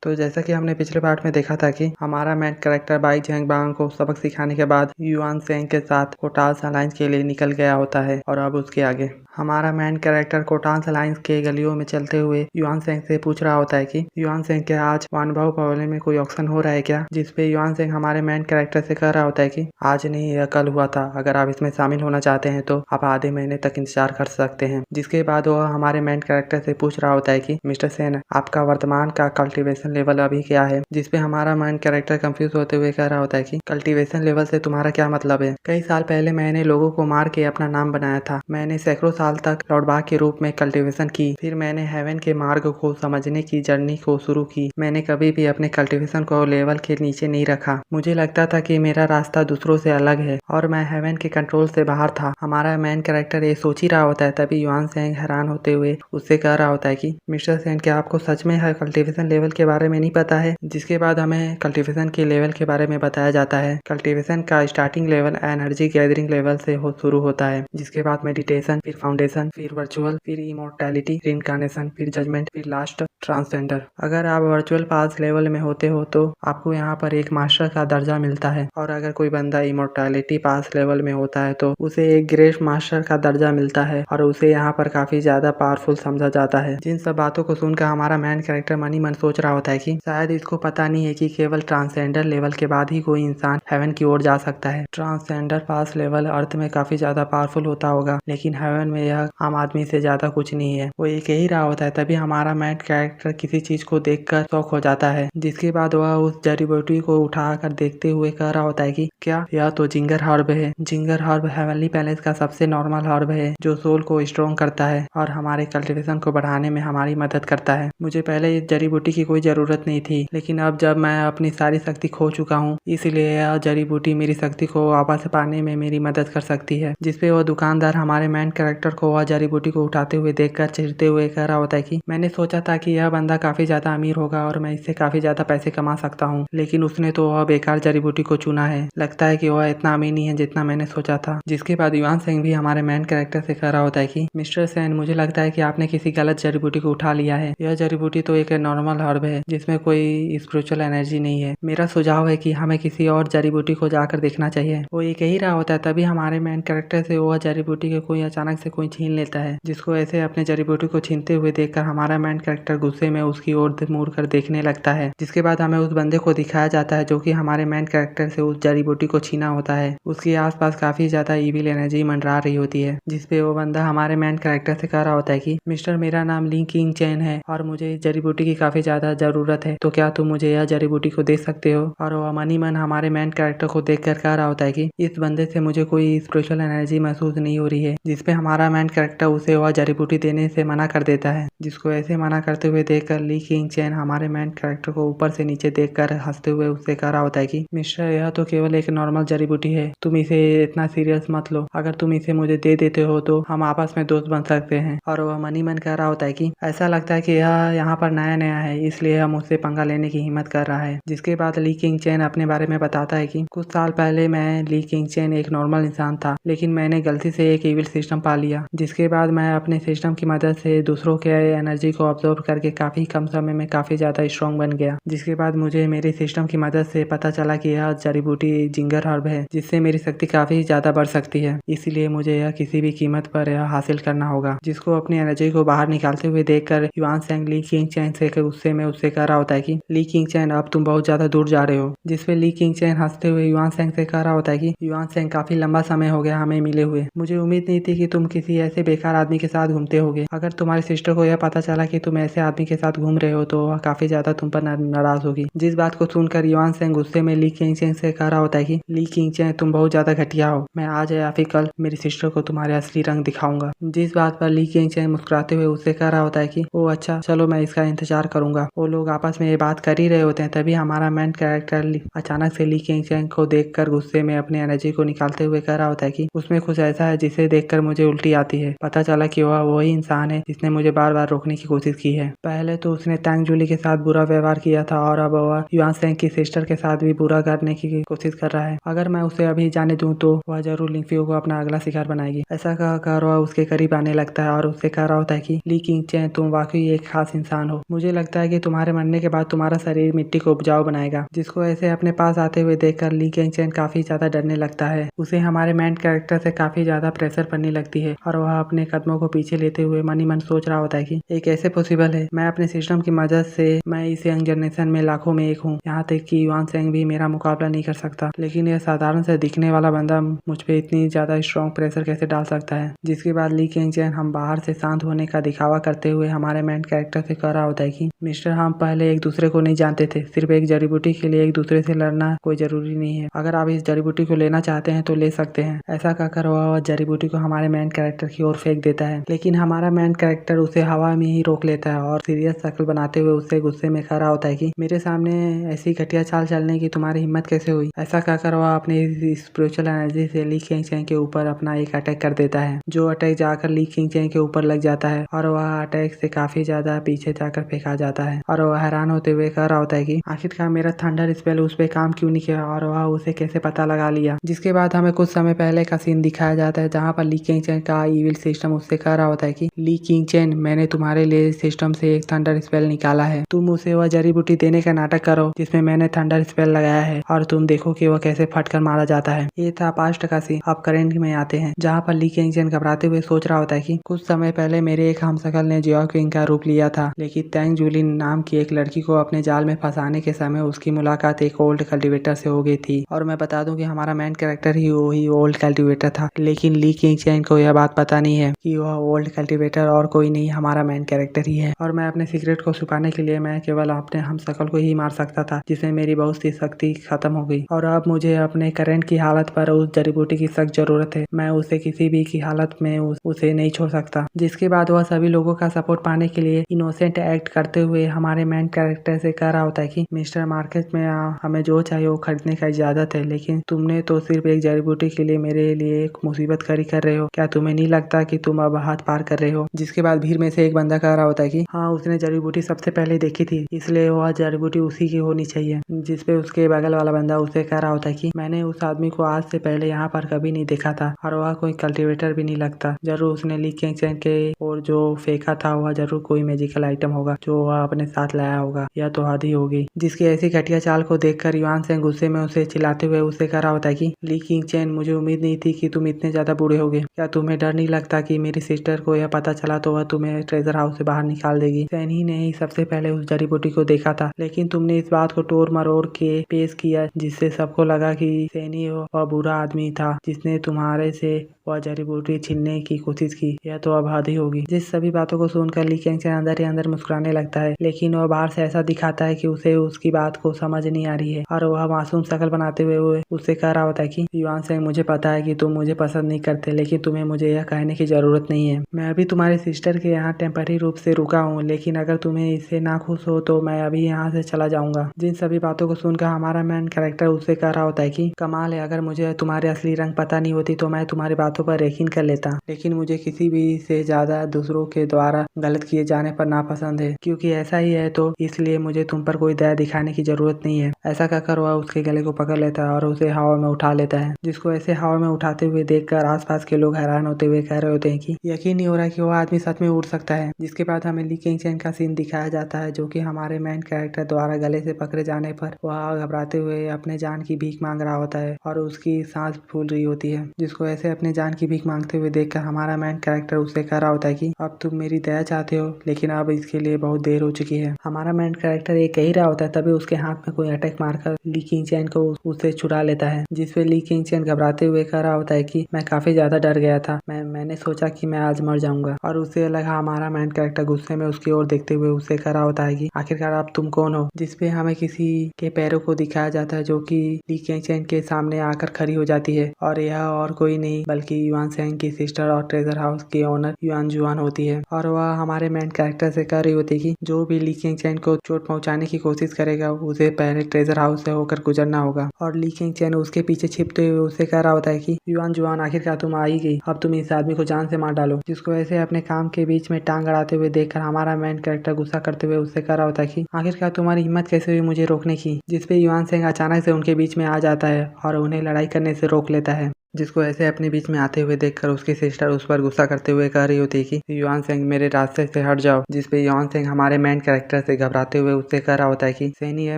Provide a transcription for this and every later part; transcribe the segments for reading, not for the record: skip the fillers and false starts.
तो जैसा कि हमने पिछले पार्ट में देखा था कि हमारा मेन कैरेक्टर बाई जेंगबांग को सबक सिखाने के बाद युआन सेंग के साथ कोटाल्स अलायंस के लिए निकल गया होता है और अब उसके आगे हमारा मेन कैरेक्टर कोटाल्स अलायंस के गलियों में चलते हुए युआन सेंग से पूछ रहा होता है कि युआन सेंग के आज वानबाओ पवेलियन में कोई ऑक्शन हो रहा है क्या, जिसपे युआन सेंग हमारे मेन कैरेक्टर से कह रहा होता है कि आज नहीं, यह कल हुआ था। अगर आप इसमें शामिल होना चाहते हैं तो आप आधे महीने तक इंतजार कर सकते हैं। जिसके बाद वह हमारे मेन कैरेक्टर से पूछ रहा होता है कि मिस्टर सेन, आपका वर्तमान का कल्टीवेशन लेवल अभी क्या है, जिसपे हमारा मेन कैरेक्टर कंफ्यूज होते हुए कह रहा होता है कि कल्टीवेशन लेवल से तुम्हारा क्या मतलब है। कई साल पहले मैंने लोगों को मार के अपना नाम बनाया था। मैंने सैकड़ों साल तक लॉर्डबाग के रूप में कल्टीवेशन की। फिर मैंने हेवन के मार्ग को समझने की जर्नी को शुरू की। मैंने कभी भी अपने कल्टीवेशन को लेवल के नीचे नहीं रखा। मुझे लगता था कि मेरा रास्ता दूसरों से अलग है और मैं हेवन के कंट्रोल से बाहर था। हमारा मेन कैरेक्टर ये सोच ही रहा होता है, तभी युआन सेंग हैरान होते हुए उससे कह रहा होता है कि मिस्टर सेन, क्या आपको सच में कल्टीवेशन लेवल के बारे में नहीं पता है। जिसके बाद हमें कल्टीवेशन के लेवल के बारे में बताया जाता है। कल्टीवेशन का starting level energy gathering level से शुरू होता है, जिसके बाद मेडिटेशन, फिर फाउंडेशन, फिर वर्चुअल, फिर इमोर्टैलिटी, रिइंकार्नेशन, फिर जजमेंट, फिर लास्ट ट्रांसजेंडर। अगर आप वर्चुअल पास लेवल में होते हो तो आपको यहाँ पर एक मास्टर का दर्जा मिलता है, और अगर कोई बंदा इमोर्टैलिटी पास लेवल में होता है तो उसे एक ग्रेट मास्टर का दर्जा मिलता है और उसे यहाँ पर काफी ज्यादा पावरफुल समझा जाता है। जिन सब बातों को सुनकर हमारा मैन कैरेक्टर मन ही मन सोच रहा होता है कि शायद इसको पता नहीं है कि केवल ट्रांसजेंडर लेवल के बाद ही कोई इंसान हेवन की ओर जा सकता है। ट्रांसजेंडर पास लेवल अर्थ में काफी ज्यादा पावरफुल होता होगा, लेकिन हेवन में यह आम आदमी से ज्यादा कुछ नहीं है। वो ये कह ही रहा होता है, तभी हमारा मैन कैरेक्टर किसी चीज को देखकर शॉक हो जाता है। जिसके बाद वह उस जड़ी बूटी को उठाकर देखते हुए कह रहा होता है कि क्या यह तो जिंगर हर्ब है। जिंगर हर्ब हेवनली पैलेस का सबसे नॉर्मल हर्ब है जो सोल को स्ट्रॉन्ग करता है और हमारे कल्टीवेशन को बढ़ाने में हमारी मदद करता है। मुझे पहले इस जड़ी बूटी की कोई जरूरत नहीं थी, लेकिन अब जब मैं अपनी सारी शक्ति खो चुका हूँ, इसलिए यह जड़ी बूटी मेरी शक्ति को वापस पाने में मेरी मदद कर सकती है। जिसपे वह दुकानदार हमारे मेन कैरेक्टर को वह जड़ी बूटी को उठाते हुए देखकर चिढ़ते हुए कह रहा होता है कि मैंने सोचा था कि यह बंदा काफी ज्यादा अमीर होगा और मैं इससे काफी ज्यादा पैसे कमा सकता हूँ, लेकिन उसने तो वह बेकार जड़ी बूटी को चुना है। लगता है कि वह इतना अमीर नहीं है जितना मैंने सोचा था। जिसके बाद युआन सेंग भी हमारे मेन कैरेक्टर से कह रहा होता है कि मिस्टर सेन, मुझे लगता है कि आपने किसी गलत जड़ी बूटी को उठा लिया है। यह जड़ी बूटी तो एक नॉर्मल हर्ब है जिसमें कोई स्पिरिचुअल एनर्जी नहीं है। मेरा सुझाव है कि हमें किसी और जड़ी बूटी को जाकर देखना चाहिए। वो ये कह ही रहा होता है, तभी हमारे मेन कैरेक्टर से वह जड़ी बूटी को कोई अचानक से कोई छीन लेता है। जिसको ऐसे अपने जड़ी बूटी को छीनते हुए देखकर हमारा मेन कैरेक्टर गुस्से में उसकी ओर मुड़ कर देखने लगता है। जिसके बाद हमें उस बंदे को दिखाया जाता है जो कि हमारे मेन कैरेक्टर से उस जड़ी बूटी को छीना होता है। उसके आसपास काफी ज्यादा इविल एनर्जी मंडरा रही होती है। जिसपे वो बंदा हमारे मेन कैरेक्टर से कह रहा होता है कि मिस्टर, मेरा नाम ली किंग चैन है और मुझे इस जड़ी बूटी की काफी ज्यादा जरूरत है, तो क्या तुम मुझे यह जड़ी बूटी को दे सकते हो। और वो मन ही मन हमारे मेन कैरेक्टर को देख कर कह रहा होता है कि इस बंदे से मुझे कोई स्पिरिचुअल एनर्जी महसूस नहीं हो रही है। जिसपे हमारा मेन कैरेक्टर उसे वह जड़ी बूटी देने से मना कर देता है। जिसको ऐसे मना करते हुए देखकर ली किंग चैन हमारे मेन कैरेक्टर को ऊपर से नीचे देखकर हंसते हुए उससे कह रहा होता है कि मिस्टर, यह तो केवल एक नॉर्मल जड़ी बूटी है, तुम इसे इतना सीरियस मत लो। अगर तुम इसे मुझे दे देते हो तो हम आपस में दोस्त बन सकते हैं। और वह मन ही मन कह रहा होता है कि ऐसा लगता है कि यह यहाँ पर नया नया है, इसलिए हम उससे पंगा लेने की हिम्मत कर रहा है। जिसके बाद ली किंग चैन अपने बारे में बताता है कि कुछ साल पहले मैं ली किंग चैन एक नॉर्मल इंसान था, लेकिन मैंने गलती से एक इविल सिस्टम पा लिया। जिसके बाद मैं अपने सिस्टम की मदद से दूसरों के एनर्जी को ऑब्जर्व करके काफी कम समय में काफी ज्यादा स्ट्रॉन्ग बन गया। जिसके बाद मुझे मेरे सिस्टम की मदद से पता चला कि यह जड़ी बूटी जिंगर हर्ब है, जिससे मेरी शक्ति काफी ज्यादा बढ़ सकती है। इसीलिए मुझे यह किसी भी कीमत पर यह हासिल करना होगा। जिसको अपनी एनर्जी को बाहर निकालते हुए देखकर युआन सेंग ली किंग चैन से गुस्से में उससे कह रहा होता है कि ली किंग चैन, अब तुम बहुत ज्यादा दूर जा रहे हो। जिसपे ली किंग चैन हंसते हुए युआन सेंग से कह रहा होता है कि युआन सेंग, काफी लंबा समय हो गया हमें मिले हुए। मुझे उम्मीद नहीं थी कि तुम किसी ऐसे बेकार आदमी के साथ घूमते होगे। अगर तुम्हारी सिस्टर को यह पता चला कि तुम ऐसे आदमी के साथ घूम रहे हो तो वह काफी ज्यादा तुम पर नाराज होगी। जिस बात को सुनकर युआन सेंग गुस्से में ली किंग चैन से कह रहा होता है कि ली किंग चैन, तुम बहुत ज्यादा घटिया हो। मैं आज या फिर कल मेरी सिस्टर को तुम्हारे असली रंग दिखाऊंगा। जिस बात पर ली किंग चैन मुस्कुराते हुए उससे कह रहा होता है कि ओ अच्छा, चलो मैं इसका इंतजार करूंगा। वो लोग आपस में ये बात कर ही रहे होते हैं, तभी हमारा मेन कैरेक्टर अचानक से ली किंग चैन को देखकर गुस्से में अपनी एनर्जी को निकालते हुए कह रहा होता है कि उसमें कुछ ऐसा है जिसे देखकर मुझे उल्टी आती है। पता चला कि वह वही इंसान है जिसने मुझे बार बार रोकने की कोशिश की है। पहले तो उसने तैंग जूली के साथ बुरा व्यवहार किया था और अब वह युआन सेंग की सिस्टर के साथ भी बुरा करने की कोशिश कर रहा है। अगर मैं उसे अभी जाने दूं तो वह जरूर लिंगफियो को अपना अगला शिकार बनाएगी। ऐसा कहकर वह उसके करीब आने लगता है और उससे कह रहा होता है कि ली किंग चैन, तुम वाकई एक खास इंसान हो। मुझे लगता है कि तुम्हारे तुम्हारे मरने के बाद तुम्हारा शरीर मिट्टी को उपजाऊ बनाएगा। जिसको ऐसे अपने पास आते हुए देखकर ली केंगचेन काफी ज्यादा डरने लगता है। उसे हमारे मेन कैरेक्टर से काफी ज्यादा प्रेशर पड़ने लगती है और वह अपने कदमों को पीछे लेते हुए मन ही मन सोच रहा होता है कि ये कैसे पॉसिबल है। मैं अपने सिस्टम की मदद से मैं इस यंग जनरेशन में लाखों में एक हूँ। यहाँ तक कि युआन सेंग भी मेरा मुकाबला नहीं कर सकता, लेकिन यह साधारण से दिखने वाला बंदा मुझ पे इतनी ज्यादा स्ट्रॉन्ग प्रेशर कैसे डाल सकता है। जिसके बाद ली केंगचेन हम बाहर से शांत होने का दिखावा करते हुए हमारे मेन कैरेक्टर से कह रहा होता है कि मिस्टर, हम पहले एक दूसरे को नहीं जानते थे। सिर्फ एक जड़ी बूटी के लिए एक दूसरे से लड़ना कोई जरूरी नहीं है। अगर आप इस जड़ी बूटी को लेना चाहते हैं तो ले सकते हैं। ऐसा कहकर वह जड़ी बूटी को हमारे मेन कैरेक्टर की ओर फेंक देता है, लेकिन हमारा मेन कैरेक्टर उसे हवा में ही रोक लेता है और सीरियस शक्ल बनाते हुए उससे गुस्से में कह रहा होता है कि मेरे सामने ऐसी घटिया चाल चलने की तुम्हारी हिम्मत कैसे हुई। ऐसा कहकर वह अपनी स्पिरिचुअल एनर्जी से ली केंगचेन के ऊपर अपना एक अटैक कर देता है, जो अटैक जाकर ली केंगचेन के ऊपर लग जाता है और वह अटैक से काफी ज्यादा पीछे जाकर फेंका जाता है। और वह हैरान होते हुए कह रहा होता है कि आखिरकार मेरा थंडर स्पेल उस पे काम क्यों नहीं किया और वह उसे कैसे पता लगा लिया। जिसके बाद हमें कुछ समय पहले का सीन दिखाया जाता है जहाँ पर ली केंगचेन का इविल सिस्टम उससे कह रहा होता है कि ली केंगचेन, मैंने तुम्हारे लिए सिस्टम से एक थंडर स्पेल निकाला है। तुम उसे वह जड़ी बूटी देने का नाटक करो जिसमें मैंने थंडर स्पेल लगाया है और तुम देखो कि वह कैसे फटकर मारा जाता है। ये था पास्ट का सीन। अब करंट में आते हैं जहाँ पर ली केंगचेन घबराते हुए सोच रहा होता है कि कुछ समय पहले मेरे एक हमशक्ल ने जियो क्विंग का रूप लिया था, लेकिन तैंग जूलिन नाम की एक लड़की को अपने जाल में फंसाने के समय उसकी मुलाकात एक ओल्ड कल्टीवेटर से हो गई थी। और मैं बता दूं कि हमारा मेन कैरेक्टर ही वही ओल्ड कल्टीवेटर था, लेकिन ली केंगचेन को यह बात पता नहीं है कि वह ओल्ड कल्टीवेटर और कोई नहीं हमारा मेन कैरेक्टर ही है। और मैं अपने सीक्रेट को छुपाने के लिए मैं केवल अपने हमशक्ल को ही मार सकता था, जिसमें मेरी बहुत सी शक्ति खत्म हो गई। और अब मुझे अपने करंट की हालत पर उस जड़ी बूटी की सख्त जरूरत है। मैं उसे किसी भी की हालत में उसे नहीं छोड़ सकता। जिसके बाद वह सभी लोगों का सपोर्ट पाने के लिए इनोसेंट एक्ट करते हुए हमारे मेन कैरेक्टर से कह रहा होता है कि मिस्टर, मार्केट में हमें जो चाहिए वो खरीदने का इजाजत है, लेकिन तुमने तो सिर्फ एक जड़ी बूटी के लिए मेरे लिए एक मुसीबत खड़ी कर रहे हो। क्या तुम्हें नहीं लगता कि तुम अब हद पार कर रहे हो। जिसके बाद भीड़ में से एक बंदा कह रहा होता है कि हाँ, उसने जड़ी बूटी सबसे पहले देखी थी, इसलिए वह जड़ी बूटी उसी की होनी चाहिए। जिसपे उसके बगल वाला बंदा उसे कह रहा होता है कि मैंने उस आदमी को आज से पहले यहाँ पर कभी नहीं देखा था और वह कोई कल्टीवेटर भी नहीं लगता। जरूर उसने ली केंगचेन के और जो फेंका था वह जरूर कोई मैजिकल आइटम होगा जो वह अपने साथ लाया होगा। यह तो हद ही होगी। जिसकी ऐसी घटिया चाल को देखकर युआन सेंग गुस्से में उसे चिल्लाते हुए उसे कह रहा होता है कि ली केंगचेन, मुझे उम्मीद नहीं थी कि तुम इतने ज्यादा बूढ़े होगे। क्या तुम्हें डर नहीं लगता कि मेरी सिस्टर को यह पता चला तो वह तुम्हें ट्रेजर हाउस से बाहर निकाल देगी। सैनी ने ही सबसे पहले उस जड़ी बूटी को देखा था, लेकिन तुमने इस बात को तोड़ मरोड़ के पेश किया जिससे सबको लगा कि सैनी वह बुरा आदमी था जिसने तुम्हारे से वह जड़ी बूटी छीनने की कोशिश की। यह तो अब हद ही होगी। जिस सभी बातों को सुनकर ली केंगचेन अंदर ही अंदर मुस्कुराने लगता है, लेकिन वह बाहर से ऐसा दिखाता है कि उसे उसकी बात को समझ नहीं आ रही है और वह मासूम शक्ल बनाते हुए उससे कह रहा होता है कि युआन सेंग, मुझे पता है कि तुम मुझे पसंद नहीं करते, लेकिन तुम्हें मुझे यह कहने की जरूरत नहीं है। मैं अभी तुम्हारी सिस्टर के यहाँ टेम्पररी रूप से रुका हूँ, लेकिन अगर तुम्हें इससे नाखुश हो तो मैं अभी यहाँ से चला जाऊंगा। जिन सभी बातों को सुनकर हमारा मेन कैरेक्टर उससे कह रहा होता है कि कमाल है, अगर मुझे तुम्हारे असली रंग पता नहीं होती तो मैं तुम्हारी बातों पर यकीन कर लेता, लेकिन मुझे किसी भी से ज्यादा दूसरों के द्वारा गलत किए जाने पर नापसंद है। क्योंकि ऐसा ही है तो इसलिए मुझे तुम पर कोई दया दिखाने की जरूरत नहीं है। ऐसा कहकर वह उसके गले को पकड़ लेता है और उसे हवा में उठा लेता है। जिसको ऐसे हवा में उठाते हुए देखकर आसपास के लोग हैरान होते हुए कह रहे होते हैं कि यकीन नहीं हो रहा कि वह आदमी सच में उड़ सकता है। जिसके बाद हमें ली केंगचेन का सीन दिखाया जाता है, जो कि हमारे मेन कैरेक्टर द्वारा गले से पकड़े जाने पर वह घबराते हुए अपने जान की भीख मांग रहा होता है और उसकी सांस फूल रही होती है। जिसको ऐसे अपने जान की भीख मांगते हुए देखकर हमारा मेन कैरेक्टर उससे कह रहा होता है कि अब तुम मेरी दया चाहते हो, लेकिन अब इसके लिए बहुत देर हो चुकी है। हमारा मेन कैरेक्टर ये कह ही रहा होता है, तभी उसके हाथ में कोई अटैक मारकर ली केंगचेन को उससे छुड़ा लेता है। जिसपे ली केंगचेन घबराते हुए कह रहा होता है कि मैं काफी ज्यादा डर गया था, मैंने सोचा कि मैं आज मर जाऊंगा। और उसे लगा हमारा मेन कैरेक्टर गुस्से में उसकी ओर देखते हुए उससे कह रहा होता है कि आखिरकार अब तुम कौन हो। जिसपे हमें किसी के पैरों को दिखाया जाता है, जो कि ली केंगचेन के सामने आकर खड़ी हो जाती है और यह और कोई नहीं बल्कि युआन सेंग की सिस्टर और ट्रेजर हाउस की ओनर युआन जुआन होती है। और वह हमारे मेन कैरेक्टर से कह रही होती है कि जो भी ली केंगचेन को चोट पहुंचाने की कोशिश करेगा उसे पहले ट्रेजर हाउस से होकर गुजरना होगा। और ली केंगचेन उसके पीछे छिपते हुए उससे कह रहा होता है कि युआन जुआन, आखिरकार तुम आ ही गई, अब तुम इस आदमी को जान से मार डालो। जिसको ऐसे अपने काम के बीच में टांग अड़ाते हुए देखकर हमारा मेन कैरेक्टर गुस्सा करते हुए उससे कह रहा होता है कि आखिरकार तुम्हारी हिम्मत कैसे हुई मुझे रोकने की। जिसपे युआन सेंग अचानक से उनके बीच में आ जाता है और उन्हें लड़ाई करने से रोक लेता है। जिसको ऐसे अपने बीच में आते हुए देखकर उसकी सिस्टर उस पर गुस्सा करते हुए कह रही होती है कि युआन सेंग मेरे रास्ते से हट जाओ। जिसपे युआन सेंग हमारे मेन कैरेक्टर से घबराते हुए उससे कह रहा होता है कि सैनी है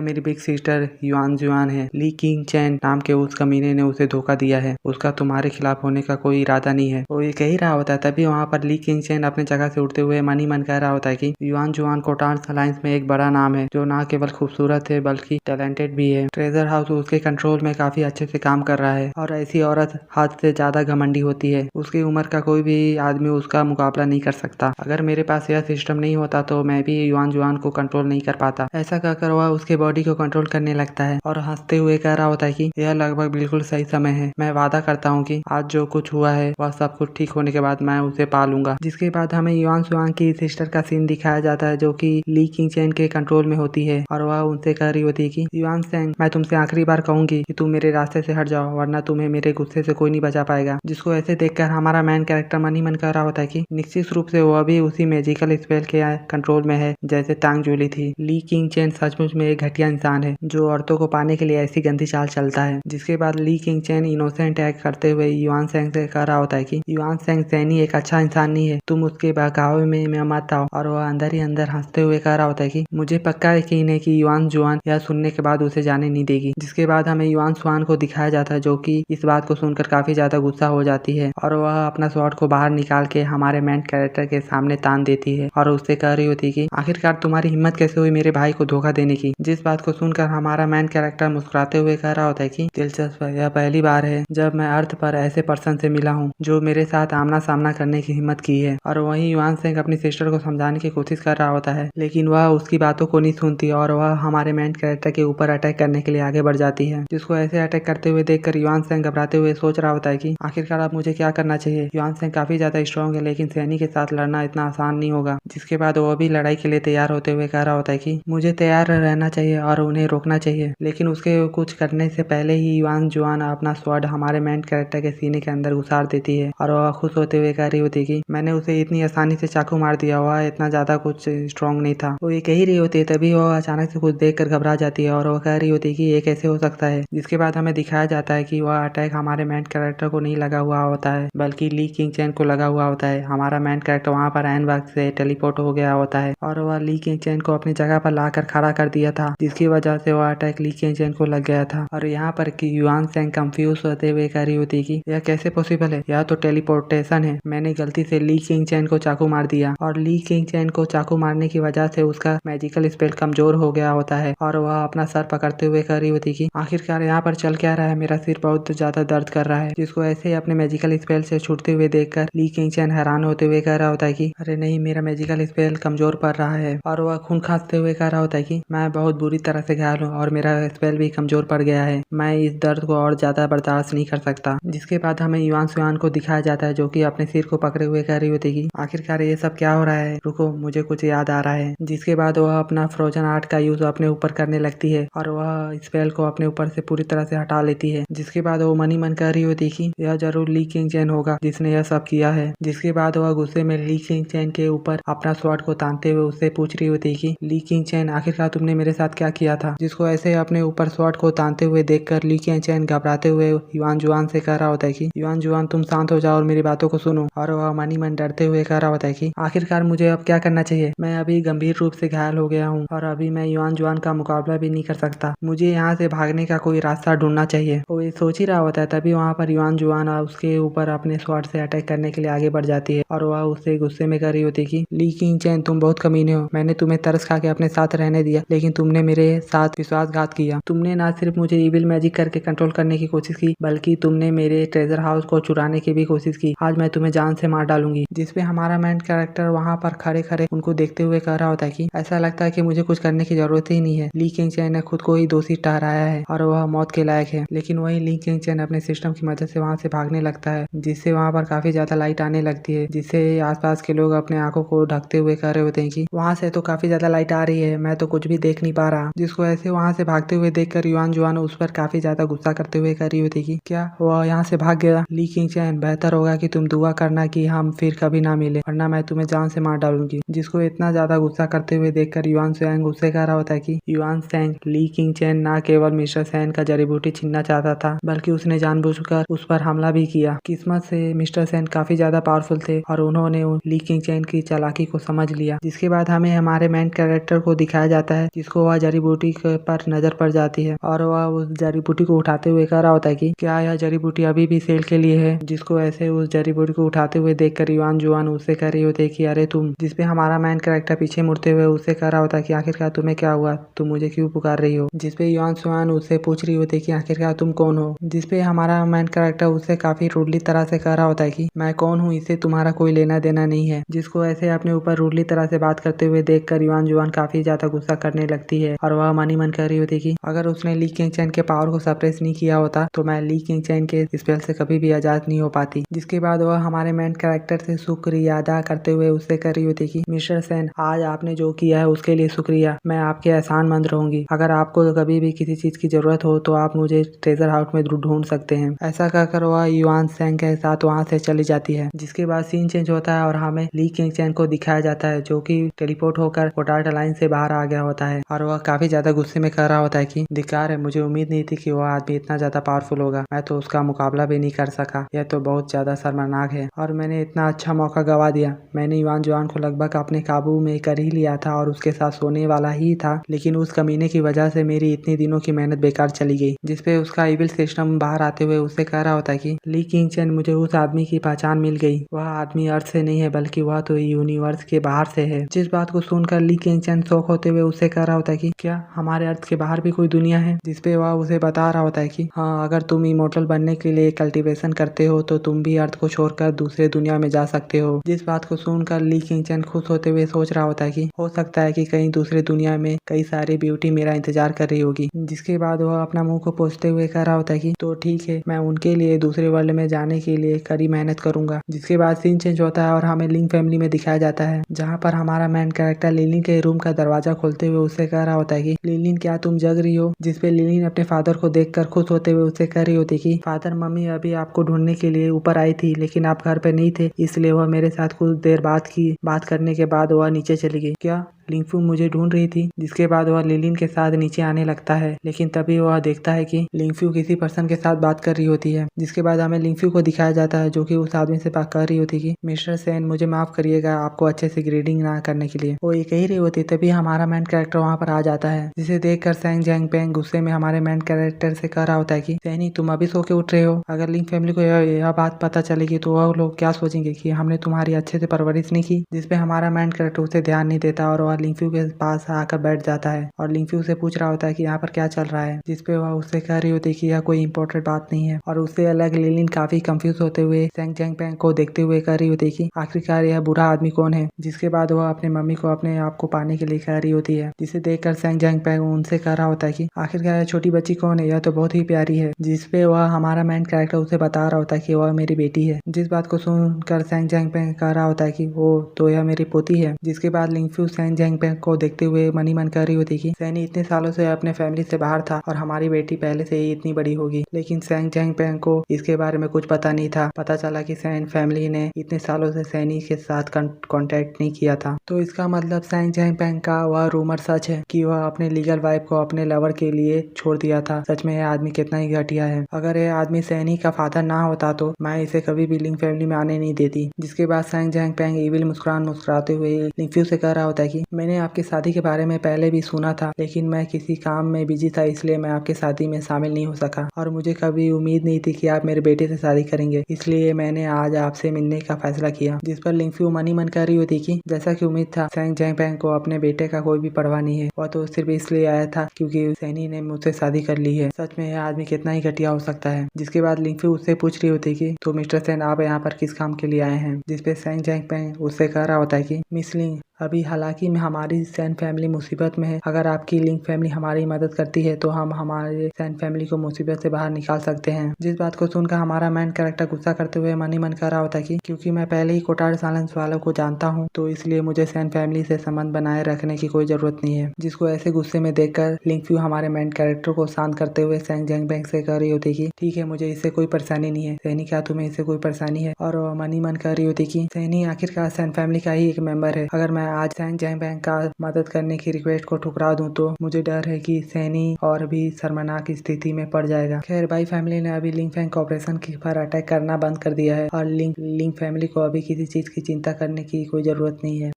मेरी बिग सिस्टर युआन जुआन है, ली किंग चैन नाम के उस कमीने ने उसे धोखा दिया है, उसका तुम्हारे खिलाफ होने का कोई इरादा नहीं है। वो ये कह ही रहा होता है तभी वहाँ पर ली किंग चैन अपने जगह से उठते हुए मन ही मन कह रहा होता है कि युआन जुआन कोटान्स अलायंस में एक बड़ा नाम है जो न केवल खूबसूरत है बल्कि टैलेंटेड भी है। ट्रेजर हाउस उसके कंट्रोल में काफी अच्छे से काम कर रहा है और ऐसी औरत हद से ज्यादा घमंडी होती है, उसकी उम्र का कोई भी आदमी उसका मुकाबला नहीं कर सकता। अगर मेरे पास यह सिस्टम नहीं होता तो मैं भी युआन जुआन को कंट्रोल नहीं कर पाता। ऐसा कहकर वह उसके बॉडी को कंट्रोल करने लगता है और हंसते हुए कह रहा होता है कि यह लगभग बिल्कुल सही समय है, मैं वादा करता हूँ कि आज जो कुछ हुआ है वह सब कुछ ठीक होने के बाद मैं उसे पालूंगा। जिसके बाद हमें युआन जुआन की सिस्टर का सीन दिखाया जाता है जो कि ली किंग चैन के कंट्रोल में होती है और वह उनसे कह रही होती है कि युआन सेंग मैं तुमसे आखिरी बार कहूंगी कि तुम मेरे रास्ते से हट जाओ वरना तुम्हें मेरे गुस्से से कोई नहीं बचा पाएगा। जिसको ऐसे देखकर हमारा मेन कैरेक्टर मन ही मन कह रहा होता है कि निश्चित रूप से वह भी उसी मैजिकल स्पेल के कंट्रोल में है जैसे तांग जूली थी। ली किंग चैन सचमुच में एक घटिया इंसान है जो औरतों को पाने के लिए ऐसी गंदी चाल चलता है। जिसके बाद ली किंग चैन इनोसेंट एक्ट करते हुए युआन सेंग से कह रहा होता है कि युआन सेंग सैनी एक अच्छा इंसान नहीं है, तुम उसके बहकावे में मत आओ। और वह अंदर ही अंदर हंसते हुए कह रहा होता है कि मुझे पक्का यकीन है कि युआन जुआन यह सुनने के बाद उसे जाने नहीं देगी। जिसके बाद हमें युआन सुआन को दिखाया जाता है जो कि इस बात को सुनकर काफी ज्यादा गुस्सा हो जाती है और वह अपना स्वॉर्ड को बाहर निकाल के हमारे मेन कैरेक्टर के सामने तान देती है और उससे कह रही होती है कि आखिरकार तुम्हारी हिम्मत कैसे हुई मेरे भाई को धोखा देने की। जिस बात को सुनकर हमारा मेन कैरेक्टर मुस्कुराते हुए कह रहा होता है कि दिलचस्प है, यह पहली बार है जब मैं अर्थ पर ऐसे पर्सन से मिला हूँ जो मेरे साथ आमना सामना करने की हिम्मत की है। और वहीं युआन सेंग अपनी सिस्टर को समझाने की कोशिश कर रहा होता है लेकिन वह उसकी बातों को नहीं सुनती और वह हमारे मेन कैरेक्टर के ऊपर अटैक करने के लिए आगे बढ़ जाती है। जिसको ऐसे अटैक करते हुए देखकर युआन सेंग घबराते हुए सोच रहा होता है कि आखिरकार अब मुझे क्या करना चाहिए। युआन सेंग काफी ज्यादा स्ट्रॉन्ग है लेकिन सैनी के साथ लड़ना इतना आसान नहीं होगा। जिसके बाद वह भी लड़ाई के लिए तैयार होते हुए कह रहा होता है कि मुझे तैयार रहना चाहिए और उन्हें रोकना चाहिए। लेकिन उसके कुछ करने से पहले ही युआन जुआन अपना स्वॉर्ड हमारे मेन कैरेक्टर के सीने के अंदर घुसार देती है और वह खुश होते हुए कह रही होती है कि मैंने उसे इतनी आसानी से चाकू मार दिया, वह इतना ज्यादा कुछ स्ट्रॉन्ग नहीं था। वो ये कह ही रही होती है तभी वह अचानक से कुछ देख कर घबरा जाती है और वह कह रही होती है कि ये कैसे हो सकता है। जिसके बाद हमें दिखाया जाता है कि वह अटैक हमारे मेन कैरेक्टर को नहीं लगा हुआ होता है बल्कि ली किंग चैन को लगा हुआ होता है। हमारा मेन कैरेक्टर वहाँ पर एन वक्त से टेलीपोर्ट हो गया होता है और वह ली किंग चैन को अपनी जगह पर लाकर खड़ा कर दिया था जिसकी वजह से वह अटैक ली किंग चैन को लग गया था। और यहाँ पर युआन सेंग कंफ्यूज होते हुए कह रही होती कि यह कैसे पॉसिबल है, यह तो टेलीपोर्टेशन है, मैंने गलती से ली किंग चैन को चाकू मार दिया। और ली किंग चैन को चाकू मारने की वजह से उसका मैजिकल स्पेल कमजोर हो गया होता है और वह अपना सर पकड़ते हुए कह रही होती कि आखिरकार यहाँ पर चल क्या रहा है, मेरा सिर बहुत ज्यादा दर्द कर रहा है। जिसको ऐसे ही अपने मैजिकल स्पेल से छूटते हुए देखकर ली किंग चैन हैरान होते हुए कह रहा होता है कि अरे नहीं, मेरा मैजिकल स्पेल कमजोर पड़ रहा है। और वह खून खांसते हुए कह रहा होता है कि मैं बहुत बुरी तरह से घायल हूँ और मेरा स्पेल भी कमजोर पड़ गया है, मैं इस दर्द को और ज्यादा बर्दाश्त नहीं कर सकता। जिसके बाद हमें युआन सुआन को दिखाया जाता है जो कि अपने सिर को पकड़े हुए कह रही होती कि आखिरकार ये सब क्या हो रहा है, रुको मुझे कुछ याद आ रहा है। जिसके बाद वह अपना फ्रोजन आर्ट का यूज अपने ऊपर करने लगती है और वह स्पेल को अपने ऊपर से पूरी तरह से हटा लेती है। जिसके बाद वो मन ही मन कह रही होती कि यह जरूर ली किंग चैन होगा जिसने यह सब किया है। जिसके बाद वह गुस्से में ली किंग चैन के ऊपर अपना स्वॉर्ड को तानते हुए उससे पूछ रही होती कि ली किंग चैन आखिरकार तुमने मेरे साथ क्या किया था। जिसको ऐसे अपने ऊपर स्वॉर्ड को तानते हुए देखकर ली किंग चैन घबराते हुए युआन जुआन से कह रहा होता है कि युआन जुआन तुम शांत हो जाओ और मेरी बातों को सुनो। और वह मन ही मन डरते हुए कह रहा होता है कि आखिरकार मुझे अब क्या करना चाहिए, मैं अभी गंभीर रूप से घायल हो गया हूँ और अभी मैं युआन जुआन का मुकाबला भी नहीं कर सकता, मुझे यहाँ से भागने का कोई रास्ता ढूंढना चाहिए। वो ये सोच ही रहा होता है तभी वहाँ पर युआन जुआन उसके ऊपर अपने स्वॉर्ड से अटैक करने के लिए आगे बढ़ जाती है और वह उससे गुस्से में कर रही होती कि ली किंग चैन तुम बहुत कमीने हो, मैंने तुम्हें तरस खा के अपने साथ रहने दिया लेकिन तुमने मेरे साथ विश्वासघात किया। तुमने न सिर्फ मुझे इविल मैजिक करके कंट्रोल करने की कोशिश की बल्कि तुमने मेरे ट्रेजर हाउस को चुराने की भी कोशिश की, आज मैं तुम्हें जान से मार डालूंगी। जिसपे हमारा मेन कैरेक्टर वहाँ पर खड़े खड़े उनको देखते हुए कह रहा होता है कि ऐसा लगता है कि मुझे कुछ करने की जरूरत ही नहीं है, ली किंग चैन ने खुद को ही दोषी ठहराया है और वह मौत के लायक है। लेकिन वही ली किंग चैन अपने सिस्टम की मदद से वहाँ से भागने लगता है जिससे वहाँ पर काफी ज्यादा लाइट आने लगती है जिससे आसपास के लोग अपने आंखों को ढकते हुए कह रहे होते हैं कि वहाँ से तो काफी ज्यादा लाइट आ रही है, मैं तो कुछ भी देख नहीं पा रहा। जिसको ऐसे वहाँ से भागते हुए देखकर युआन जुआन उस पर काफी ज्यादा गुस्सा करते हुए कह रही होती कि क्या वह यहाँ से भाग गया, ली किंग चैन बेहतर होगा कि तुम दुआ करना कि हम फिर कभी ना मिले वरना मैं तुम्हें जान से मार डालूंगी। जिसको इतना ज्यादा गुस्सा करते हुए देखकर युआन सेंग उससे कह रहा होता है कि युआन सेंग ली किंग चैन न केवल मिस्टर सैन का जड़ी बूटी छीनना चाहता था बल्कि उसने जानबूझ कर उस पर हमला भी किया। किस्मत से मिस्टर सेन काफी ज्यादा पावरफुल थे और उन्होंने ली किंग चैन की चालाकी को समझ लिया। जिसके बाद हमें हमारे मेन कैरेक्टर को दिखाया जाता है जिसको वह जड़ी बूटी पर नजर पड़ जाती है और वह उस जड़ी बूटी को उठाते हुए कह रहा होता है कि क्या यह जड़ी बूटी अभी भी सेल के लिए है। जिसको ऐसे उस जड़ी बूटी को उठाते हुए देखकर युआन जुआन उससे कह रही होती है कि अरे तुम। जिसपे हमारा मेन कैरेक्टर पीछे मुड़ते हुए उससे कह रहा होता है कि आखिरकार तुम्हें क्या हुआ, तुम मुझे क्यों पुकार रही हो। जिसपे युआन जुआन उससे पूछ रही होती है कि आखिरकार तुम कौन हो। जिसपे हमारा मेन कैरेक्टर उससे काफी रूडली तरह से कह रहा होता है कि मैं कौन हूँ इससे तुम्हारा कोई लेना देना नहीं है। जिसको ऐसे अपने ऊपर रूडली तरह से बात करते हुए देखकर युआन जुआन काफी ज्यादा गुस्सा करने लगती है और वह मन ही मन कह रही होती है कि अगर उसने ली किंग चैन के पावर को सप्रेस नहीं किया होता तो मैं ली किंग चैन के स्पेल से कभी भी आजाद नहीं हो पाती। जिसके बाद वह हमारे मेन कैरेक्टर से शुक्रिया अदा करते हुए उससे कह रही होती कि मिस्टर सेन आज आपने जो किया है उसके लिए शुक्रिया, मैं आपके एहसानमंद रहूंगी। अगर आपको कभी भी किसी चीज की जरूरत हो तो आप मुझे ट्रेजर हाउस में ढूंढ सकते हैं। ऐसा कहकर वह युआन सेन के साथ वहाँ से चली जाती है। जिसके बाद सीन चेंज होता है और हमें ली किंग चैन को दिखाया जाता है जो कि टेलीपोर्ट होकर कोटार्ट अलायंस से बाहर आ गया होता है और वह काफी ज्यादा गुस्से में कह रहा होता है कि धिक्कार है, मुझे उम्मीद नहीं थी कि वह आदमी इतना ज्यादा पावरफुल होगा। मैं तो उसका मुकाबला भी नहीं कर सका, यह तो बहुत ज्यादा शर्मनाक है और मैंने इतना अच्छा मौका गवा दिया। मैंने युआन जुआन को लगभग अपने काबू में कर ही लिया था और उसके साथ सोने वाला ही था, लेकिन उस कमीने की वजह से मेरी इतनी दिनों की मेहनत बेकार चली गई। जिसपे उसका इविल सिस्टम बाहर आते हुए उससे कह रहा होता है कि ली किंग चैन मुझे उस आदमी की पहचान मिल गई। वह आदमी अर्थ से नहीं है बल्कि वह तो यूनिवर्स के बाहर से है। जिस बात को सुनकर ली किंग चैन शौक होते हुए उससे कह रहा होता है कि क्या हमारे अर्थ के बाहर भी कोई दुनिया है। जिसपे वह उसे बता रहा होता है कि हाँ, अगर तुम इमोर्टल बनने के लिए कल्टीवेशन करते हो तो तुम भी अर्थ को छोड़कर दूसरे दुनिया में जा सकते हो। जिस बात को सुनकर ली किंग चैन खुश होते हुए सोच रहा होता है कि हो सकता है कि कहीं दूसरे दुनिया में कई सारी ब्यूटी मेरा इंतजार कर रही होगी। जिसके बाद वह अपना मुंह को पोंछते हुए कह रहा होता है कि तो ठीक है, मैं उनके लिए दूसरे वर्ल्ड में जाने के लिए कड़ी मेहनत करूंगा। जिसके बाद सीन चेंज होता है और हमें लिंक फैमिली में दिखाया जाता है जहाँ पर हमारा मेन कैरेक्टर लिलिन के रूम का दरवाजा खोलते हुए उससे कह रहा होता है कि लिलिन क्या तुम जग रही हो। जिसपे लिलिन अपने फादर को देखकर खुश होते हुए उससे कह रही होती कि फादर मम्मी अभी आपको ढूंढने के लिए ऊपर आई थी लेकिन आप घर पे नहीं थे, इसलिए वह मेरे साथ कुछ देर बात करने के बाद वह नीचे चली गई। क्या लिंगफू मुझे ढूंढ रही थी। जिसके बाद वह लिलिन के साथ नीचे आने लगता है लेकिन तभी वह देखता है कि लिंगफू किसी पर्सन के साथ बात कर रही होती है। जिसके बाद हमें लिंगफू को दिखाया जाता है जो कि उस आदमी से बात कर रही होती कि मिस्टर सेन मुझे माफ करिएगा आपको अच्छे से ग्रीडिंग ना करने के लिए। वो ये कह रही होती तभी हमारा मेन कैरेक्टर वहाँ पर आ जाता है। जिसे देखकर सैंग जैंग पेंग गुस्से में हमारे मेन कैरेक्टर से कह रहा होता है कि सैनी तुम अभी सो के उठ रहे हो। अगर लिंग फैमिली को यह बात पता चलेगी तो वह लोग क्या सोचेंगे कि हमने तुम्हारी अच्छे से परवरिश नहीं की। जिसपे हमारा मेन कैरेक्टर उसे ध्यान नहीं देता और लिंगफ्यू के पास आकर बैठ जाता है और लिंगफ्यू से पूछ रहा होता है कि यहाँ पर क्या चल रहा है। जिसपे वह उससे कह रही होती है कि यह कोई इंपॉर्टेंट बात नहीं है और उससे अलग लिलिन काफी कंफ्यूज होते हुए सैंग जैंग पेंग को देखते हुए कह रही होती है कि आखिरकार यह बुरा आदमी कौन है। जिसके बाद वह अपने मम्मी को अपने आप को पाने के लिए कह रही होती है। जिसे देखकर सैंग जैंग पेंग उनसे कह रहा होता है कि आखिरकार यह छोटी बच्ची कौन है, यह तो बहुत ही प्यारी है। जिसपे वह हमारा मेन कैरेक्टर उसे बता रहा होता है कि वह मेरी बेटी है। जिस बात को सुनकर सैंग जैंग पेंग कह रहा होता है कि वो तो यह मेरी पोती है। जिसके बाद लिंगफ्यू सैंग जैंग पेंग को देखते हुए मन ही मन कह रही होती कि सैनी इतने सालों से अपने फैमिली से बाहर था और हमारी बेटी पहले से ही इतनी बड़ी होगी। लेकिन सैंग जैंग पेंग को इसके बारे में कुछ पता नहीं था। पता चला कि सैन फैमिली ने इतने सालों से सैनी के साथ कांटेक्ट नहीं किया था। तो इसका मतलब सैंग जैंग पेंग का वह रूमर सच है कि वह अपने लीगल वाइफ को अपने लवर के लिए छोड़ दिया था। सच में यह आदमी कितना ही घटिया है। अगर यह आदमी सैनी का फादर ना होता तो मैं इसे कभी भी लिंग फैमिली में आने नहीं देती। जिसके बाद सैंग जैंग पेंग इविल मुस्कुराते हुए लिंगफ्यू से कह रहा होता है कि मैंने आपकी शादी के बारे में पहले भी सुना था लेकिन मैं किसी काम में बिजी था इसलिए मैं आपकी शादी में शामिल नहीं हो सका और मुझे कभी उम्मीद नहीं थी कि आप मेरे बेटे से शादी करेंगे, इसलिए मैंने आज आपसे मिलने का फैसला किया। जिस पर लिंगफ्यू मन ही मन कर रही होती कि जैसा कि उम्मीद था सैंग जैंग पेंग को अपने बेटे का कोई भी परवाह नहीं है। वह तो सिर्फ इसलिए आया था क्योंकि सैनी ने मुझसे शादी कर ली है। सच में यह आदमी कितना ही घटिया हो सकता है। जिसके बाद लिंगफ्यू उससे पूछ रही होती कि तो मिस्टर सेन आप यहाँ पर किस काम के लिए आए हैं। जिसपे सैंग जैंग पेंग उससे कह रहा होता है कि मिस लिंग अभी हालांकि हमारी सैन फैमिली मुसीबत में है, अगर आपकी लिंक फैमिली हमारी मदद करती है तो हम हमारे सैन फैमिली को मुसीबत से बाहर निकाल सकते हैं। जिस बात को सुनकर हमारा मेन कैरेक्टर गुस्सा करते हुए मन ही मन कर रहा होता है कि क्योंकि मैं पहले ही कोटार्ड साइलेंस वालों को जानता हूँ तो इसलिए मुझे सैन फैमिली से संबंध बनाए रखने की कोई जरूरत नहीं है। जिसको ऐसे गुस्से में देखकर लिंगफ्यू हमारे मेन कैरेक्टर को शांत करते हुए सैंग जैंग पेंग से कह रही होती कि ठीक है, मुझे इससे कोई परेशानी नहीं है। सैनी क्या तुम्हें इससे कोई परेशानी है। और मन ही मन कह रही होती कि सैनी आखिरकार सैन फैमिली का ही एक मेंबर है, अगर मैं मैं आज सैंग जैंग बैंक का मदद करने की रिक्वेस्ट को ठुकरा दूं तो मुझे डर है कि सैनी और भी शर्मनाक स्थिति में पड़ जाएगा। खैर बाई फैमिली ने अभी लिंग फैंग कॉर्पोरेशन की पर अटैक करना बंद कर दिया है और लिंग फैमिली को अभी किसी चीज की चिंता करने की कोई जरूरत नहीं है।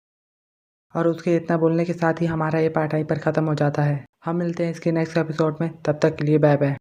और उसके इतना बोलने के साथ ही हमारा ये पार्ट यहीं पर खत्म हो जाता है। हम मिलते हैं इसके नेक्स्ट एपिसोड में, तब तक के लिए बाय बाय।